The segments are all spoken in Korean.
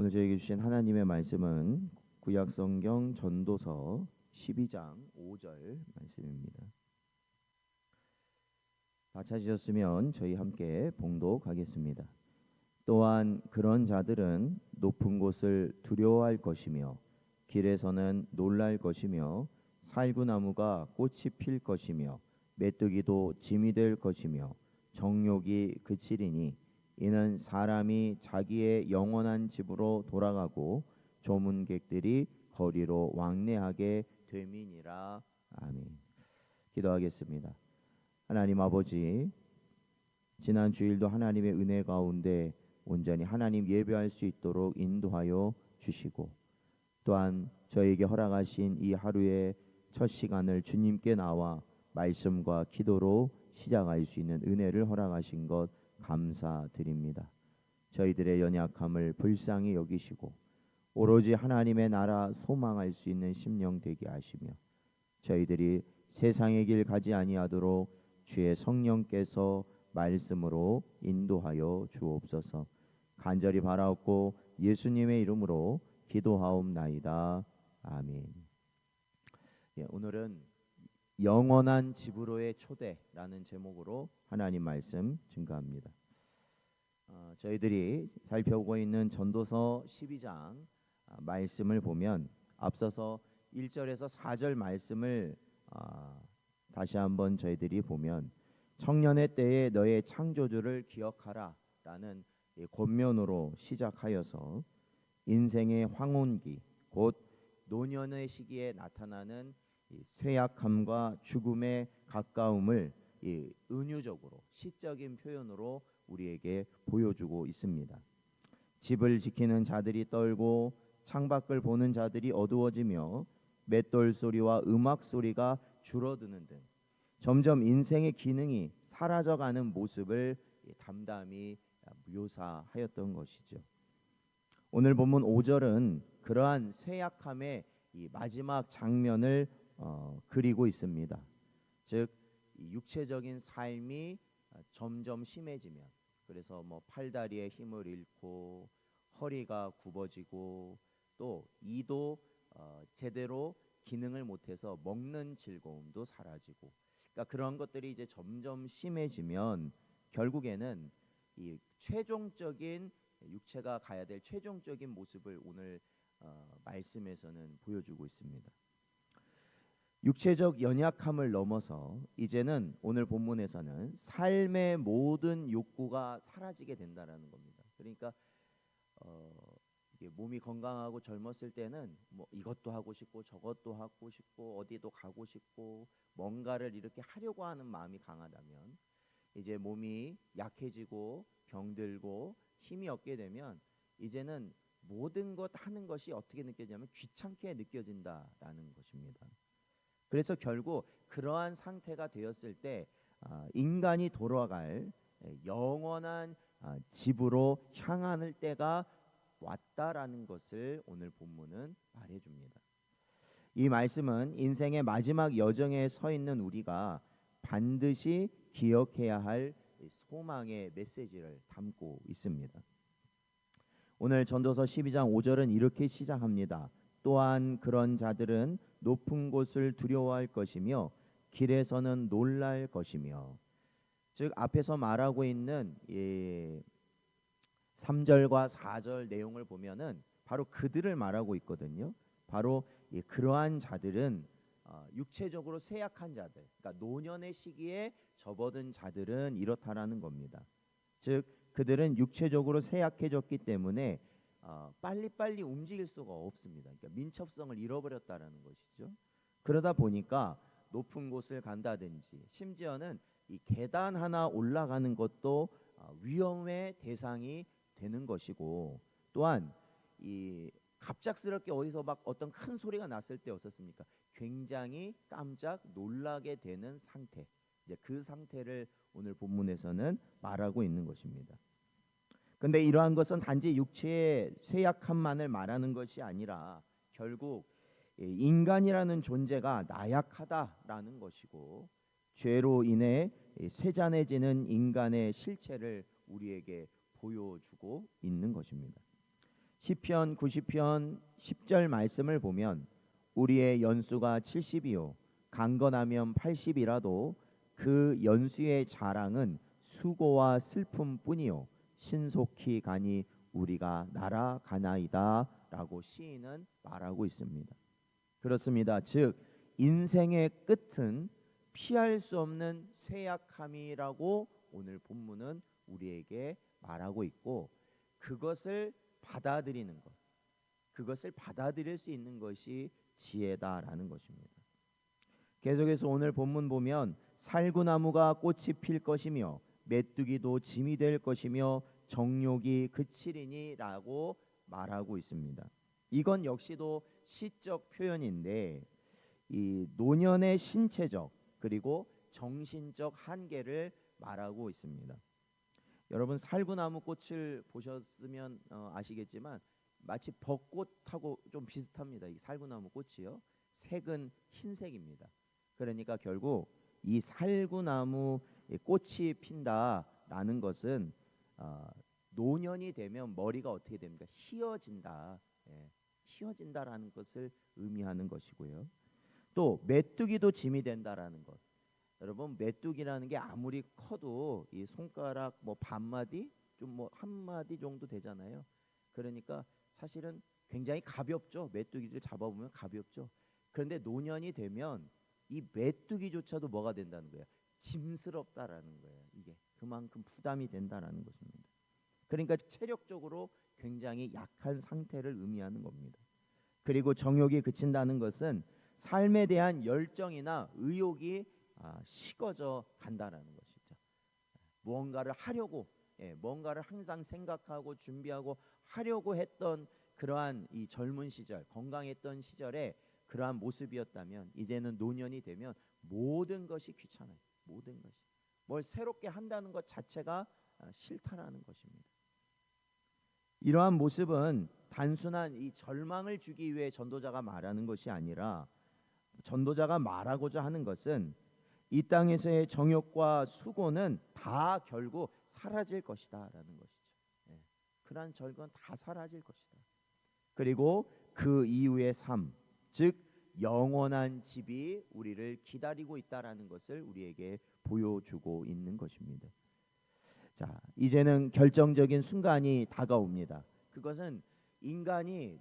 오늘 저에게 주신 하나님의 말씀은 구약성경 전도서 12장 5절 말씀입니다. 다 찾으셨으면 저희 함께 봉독하겠습니다. 또한 그런 자들은 높은 곳을 두려워할 것이며 길에서는 놀랄 것이며 살구나무가 꽃이 필 것이며 메뚜기도 짐이 될 것이며 정욕이 그치리니 이는 사람이 자기의 영원한 집으로 돌아가고 조문객들이 거리로 왕래하게 됨이니라. 아멘. 기도하겠습니다. 하나님 아버지, 지난 주일도 하나님의 은혜 가운데 온전히 하나님 예배할 수 있도록 인도하여 주시고, 또한 저에게 허락하신 이 하루의 첫 시간을 주님께 나와 말씀과 기도로 시작할 수 있는 은혜를 허락하신 것 감사드립니다. 저희들의 연약함을 불쌍히 여기시고 오로지 하나님의 나라 소망할 수 있는 심령 되게 하시며, 저희들이 세상의 길 가지 아니하도록 주의 성령께서 말씀으로 인도하여 주옵소서. 간절히 바라옵고 예수님의 이름으로 기도하옵나이다. 아멘. 오늘은 영원한 집으로의 초대라는 제목으로 하나님 말씀 증거합니다. 저희들이 살펴보고 있는 전도서 12장 말씀을 보면 앞서서 1절에서 4절 말씀을 다시 한번 저희들이 보면 청년의 때에 너의 창조주를 기억하라 라는 권면으로 시작하여서 인생의 황혼기 곧 노년의 시기에 나타나는 쇠약함과 죽음의 가까움을 은유적으로 시적인 표현으로 우리에게 보여주고 있습니다. 집을 지키는 자들이 떨고 창밖을 보는 자들이 어두워지며 맷돌 소리와 음악 소리가 줄어드는 등 점점 인생의 기능이 사라져가는 모습을 담담히 묘사하였던 것이죠. 오늘 본문 5절은 그러한 쇠약함의 이 마지막 장면을 그리고 있습니다. 즉 육체적인 삶이 점점 심해지면, 그래서 팔다리의 힘을 잃고 허리가 굽어지고 또 이도 제대로 기능을 못해서 먹는 즐거움도 사라지고, 그러니까 그런 것들이 이제 점점 심해지면 결국에는 이 최종적인 육체가 가야 될 최종적인 모습을 오늘 말씀에서는 보여주고 있습니다. 육체적 연약함을 넘어서 이제는 오늘 본문에서는 삶의 모든 욕구가 사라지게 된다라는 겁니다. 그러니까 이게 몸이 건강하고 젊었을 때는 이것도 하고 싶고 저것도 하고 싶고 어디도 가고 싶고 뭔가를 이렇게 하려고 하는 마음이 강하다면, 이제 몸이 약해지고 병들고 힘이 없게 되면 이제는 모든 것 하는 것이 어떻게 느껴지냐면 귀찮게 느껴진다라는 것입니다. 그래서 결국 그러한 상태가 되었을 때 인간이 돌아갈 영원한 집으로 향하는 때가 왔다라는 것을 오늘 본문은 말해줍니다. 이 말씀은 인생의 마지막 여정에 서 있는 우리가 반드시 기억해야 할 소망의 메시지를 담고 있습니다. 오늘 전도서 12장 5절은 이렇게 시작합니다. 또한 그런 자들은 높은 곳을 두려워할 것이며 길에서는 놀랄 것이며, 즉 앞에서 말하고 있는 3절과 4절 내용을 보면은 바로 그들을 말하고 있거든요. 바로 그러한 자들은 육체적으로 쇠약한 자들, 그러니까 노년의 시기에 접어든 자들은 이렇다라는 겁니다. 즉 그들은 육체적으로 쇠약해졌기 때문에 빨리빨리 움직일 수가 없습니다. 그러니까 민첩성을 잃어버렸다라는 것이죠. 그러다 보니까 높은 곳을 간다든지 심지어는 이 계단 하나 올라가는 것도 위험의 대상이 되는 것이고, 또한 이 갑작스럽게 어디서 막 어떤 큰 소리가 났을 때 어떻습니까? 굉장히 깜짝 놀라게 되는 상태, 이제 그 상태를 오늘 본문에서는 말하고 있는 것입니다. 근데 이러한 것은 단지 육체의 쇠약함만을 말하는 것이 아니라 결국 인간이라는 존재가 나약하다라는 것이고, 죄로 인해 쇠잔해지는 인간의 실체를 우리에게 보여주고 있는 것입니다. 시편 90편 10절 말씀을 보면 우리의 연수가 70이요 강건하면 80이라도 그 연수의 자랑은 수고와 슬픔뿐이요 신속히 가니 우리가 날아가나이다 라고 시인은 말하고 있습니다. 그렇습니다. 즉 인생의 끝은 피할 수 없는 쇠약함이라고 오늘 본문은 우리에게 말하고 있고, 그것을 받아들이는 것, 그것을 받아들일 수 있는 것이 지혜다라는 것입니다. 계속해서 오늘 본문 보면 살구나무가 꽃이 필 것이며 메뚜기도 짐이 될 것이며 정욕이 그치리니라고 말하고 있습니다. 이건 역시도 시적 표현인데 이 노년의 신체적 그리고 정신적 한계를 말하고 있습니다. 여러분 살구나무 꽃을 보셨으면 아시겠지만 마치 벚꽃하고 좀 비슷합니다. 이 살구나무 꽃이요. 색은 흰색입니다. 그러니까 결국 이 살구나무 꽃이 핀다라는 것은 노년이 되면 머리가 어떻게 됩니까? 휘어진다. 휘어진다라는 것을 의미하는 것이고요. 또 메뚜기도 짐이 된다라는 것. 여러분 메뚜기라는 게 아무리 커도 이 손가락 뭐 반마디 좀 뭐 한마디 정도 되잖아요. 그러니까 사실은 굉장히 가볍죠. 메뚜기를 잡아보면 가볍죠. 그런데 노년이 되면 이 메뚜기조차도 뭐가 된다는 거예요? 짐스럽다라는 거예요. 이게 그만큼 부담이 된다라는 것입니다. 그러니까 체력적으로 굉장히 약한 상태를 의미하는 겁니다. 그리고 정욕이 그친다는 것은 삶에 대한 열정이나 의욕이 식어져 간다라는 것이죠. 무언가를 하려고, 뭔가를 항상 생각하고 준비하고 하려고 했던 그러한 이 젊은 시절, 건강했던 시절에 그러한 모습이었다면 이제는 노년이 되면 모든 것이 귀찮아요. 모든 것이. 뭘 새롭게 한다는 것 자체가 싫다라는 것입니다. 이러한 모습은 단순한 이 절망을 주기 위해 전도자가 말하는 것이 아니라 전도자가 말하고자 하는 것은 이 땅에서의 정욕과 수고는 다 결국 사라질 것이다라는 것이죠. 그러한 절건 다 사라질 것이다. 그리고 그 이후의 삶, 즉 영원한 집이 우리를 기다리고 있다라는 것을 우리에게 보여주고 있는 것입니다. 자, 이제는 결정적인 순간이 다가옵니다. 그것은 인간이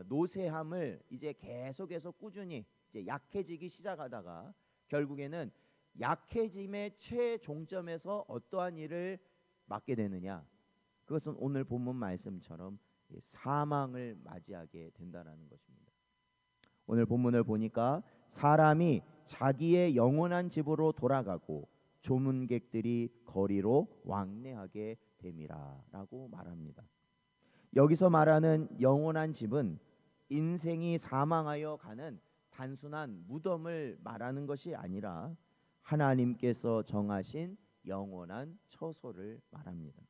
노쇠함을 이제 계속해서 꾸준히 이제 약해지기 시작하다가 결국에는 약해짐의 최종점에서 어떠한 일을 맞게 되느냐? 그것은 오늘 본문 말씀처럼 사망을 맞이하게 된다라는 것입니다. 오늘 본문을 보니까 사람이 자기의 영원한 집으로 돌아가고 조문객들이 거리로 왕래하게 됨이라라고 말합니다. 여기서 말하는 영원한 집은 인생이 사망하여 가는 단순한 무덤을 말하는 것이 아니라 하나님께서 정하신 영원한 처소를 말합니다.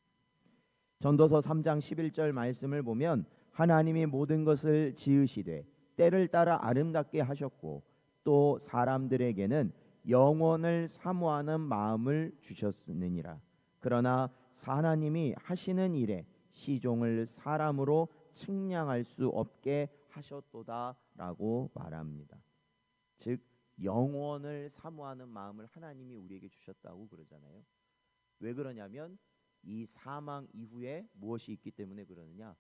전도서 3장 11절 말씀을 보면 하나님이 모든 것을 지으시되 때를 따라 아름답게 하셨고 또 사람들에게는 영원을 사모하는 마음을 주셨느니라. 그러나 하나님이 하시는 일에 시종을 사람으로 측량할 수 없게 하셨도다라고 말합니다. 즉 영원을 사모하는 마음을 하나님이 우리에게 주셨다고 그러잖아요. 왜 그러냐면 이 사망 이후에 무엇이 있기 때문에 그러느냐?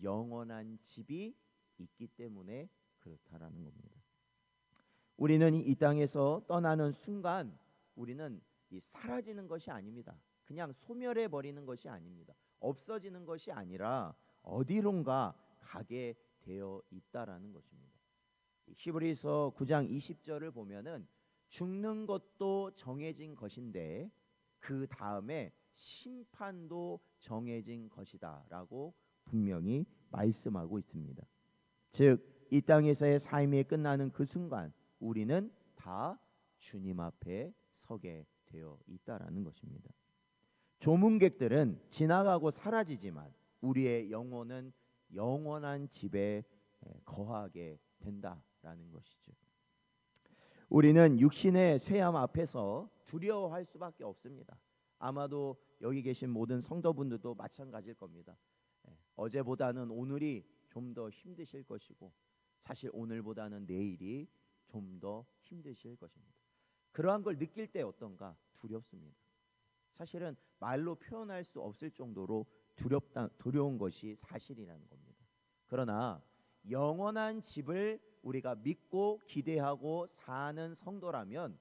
영원한 집이 있기 때문에 그렇다라는 겁니다. 우리는 이 땅에서 떠나는 순간 우리는 사라지는 것이 아닙니다. 그냥 소멸해 버리는 것이 아닙니다. 없어지는 것이 아니라 어디론가 가게 되어 있다라는 것입니다. 히브리서 9장 20절을 보면은 죽는 것도 정해진 것인데 그 다음에 심판도 정해진 것이다라고 분명히 말씀하고 있습니다. 즉 이 땅에서의 삶이 끝나는 그 순간 우리는 다 주님 앞에 서게 되어 있다라는 것입니다. 조문객들은 지나가고 사라지지만 우리의 영혼은 영원한 집에 거하게 된다라는 것이죠. 우리는 육신의 쇠함 앞에서 두려워할 수밖에 없습니다. 아마도 여기 계신 모든 성도분들도 마찬가지일 겁니다. 어제보다는 오늘이 좀 더 힘드실 것이고 사실 오늘보다는 내일이 좀 더 힘드실 것입니다. 그러한 걸 느낄 때 어떤가? 두렵습니다. 사실은 말로 표현할 수 없을 정도로 두려운 것이 사실이라는 겁니다. 그러나 영원한 집을 우리가 믿고 기대하고 사는 성도라면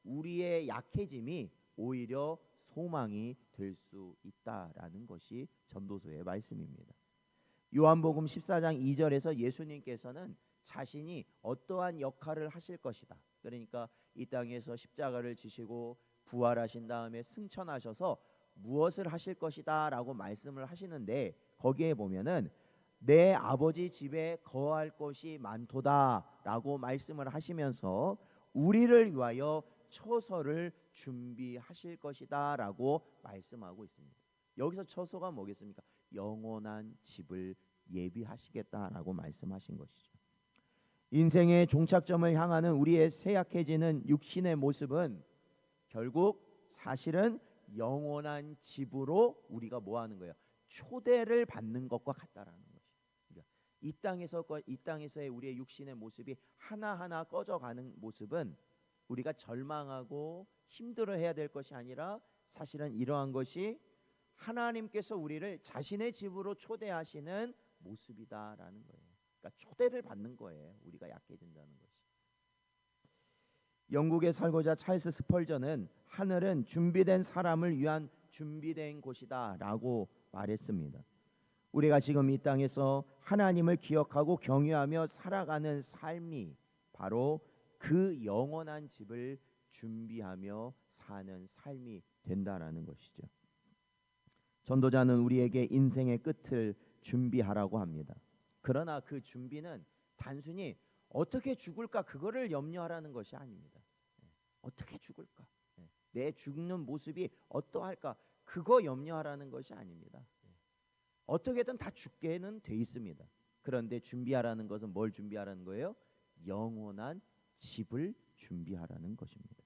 우리의 약해짐이 오히려 소망이 될 수 있다라는 것이 전도서의 말씀입니다. 요한복음 14장 2절에서 예수님께서는 자신이 어떠한 역할을 하실 것이다. 그러니까 이 땅에서 십자가를 지시고 부활하신 다음에 승천하셔서 무엇을 하실 것이다 라고 말씀을 하시는데 거기에 보면은 내 아버지 집에 거할 것이 많도다 라고 말씀을 하시면서 우리를 위하여 처소를 준비하실 것이다 라고 말씀하고 있습니다. 여기서 처소가 뭐겠습니까? 영원한 집을 예비하시겠다라고 말씀하신 것이죠. 인생의 종착점을 향하는 우리의 쇠약해지는 육신의 모습은 결국 사실은 영원한 집으로 우리가 뭐 하는 거예요? 초대를 받는 것과 같다라는 것이. 그러니까 이 땅에서의 우리의 육신의 모습이 하나하나 꺼져가는 모습은 우리가 절망하고 힘들어해야 될 것이 아니라 사실은 이러한 것이 하나님께서 우리를 자신의 집으로 초대하시는 모습이다라는 거예요. 그러니까 초대를 받는 거예요. 우리가 약해진다는 것이. 영국에 살고자 찰스 스펄전은 하늘은 준비된 사람을 위한 준비된 곳이다라고 말했습니다. 우리가 지금 이 땅에서 하나님을 기억하고 경외하며 살아가는 삶이 바로 그 영원한 집을 준비하며 사는 삶이 된다라는 것이죠. 전도자는 우리에게 인생의 끝을 준비하라고 합니다. 그러나 그 준비는 단순히 어떻게 죽을까 그거를 염려하라는 것이 아닙니다. 어떻게 죽을까? 내 죽는 모습이 어떠할까? 그거 염려하라는 것이 아닙니다. 어떻게든 다 죽게는 돼 있습니다. 그런데 준비하라는 것은 뭘 준비하라는 거예요? 영원한 집을 준비하라는 것입니다.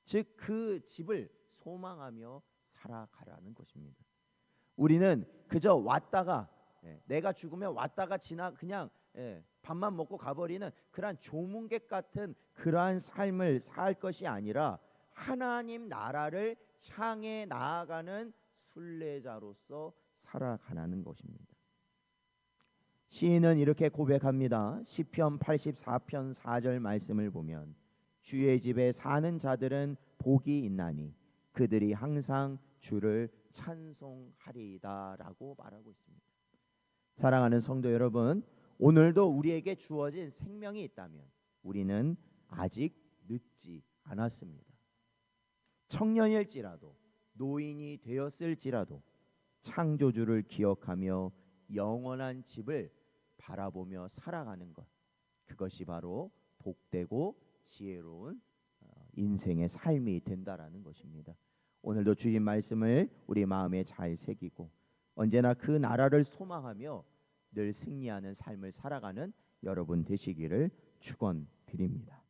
즉 그 집을 소망하며 살아가라는 것입니다. 우리는 그저 왔다가 내가 죽으면 왔다가 지나 그냥 밥만 먹고 가버리는 그러한 조문객 같은 그러한 삶을 살 것이 아니라 하나님 나라를 향해 나아가는 순례자로서 살아가라는 것입니다. 시인은 이렇게 고백합니다. 시편 84편 4절 말씀을 보면 주의 집에 사는 자들은 복이 있나니 그들이 항상 주를 찬송하리이다 라고 말하고 있습니다. 사랑하는 성도 여러분, 오늘도 우리에게 주어진 생명이 있다면 우리는 아직 늦지 않았습니다. 청년일지라도 노인이 되었을지라도 창조주를 기억하며 영원한 집을 바라보며 살아가는 것, 그것이 바로 복되고 지혜로운 인생의 삶이 된다라는 것입니다. 오늘도 주신 말씀을 우리 마음에 잘 새기고 언제나 그 나라를 소망하며 늘 승리하는 삶을 살아가는 여러분 되시기를 축원드립니다.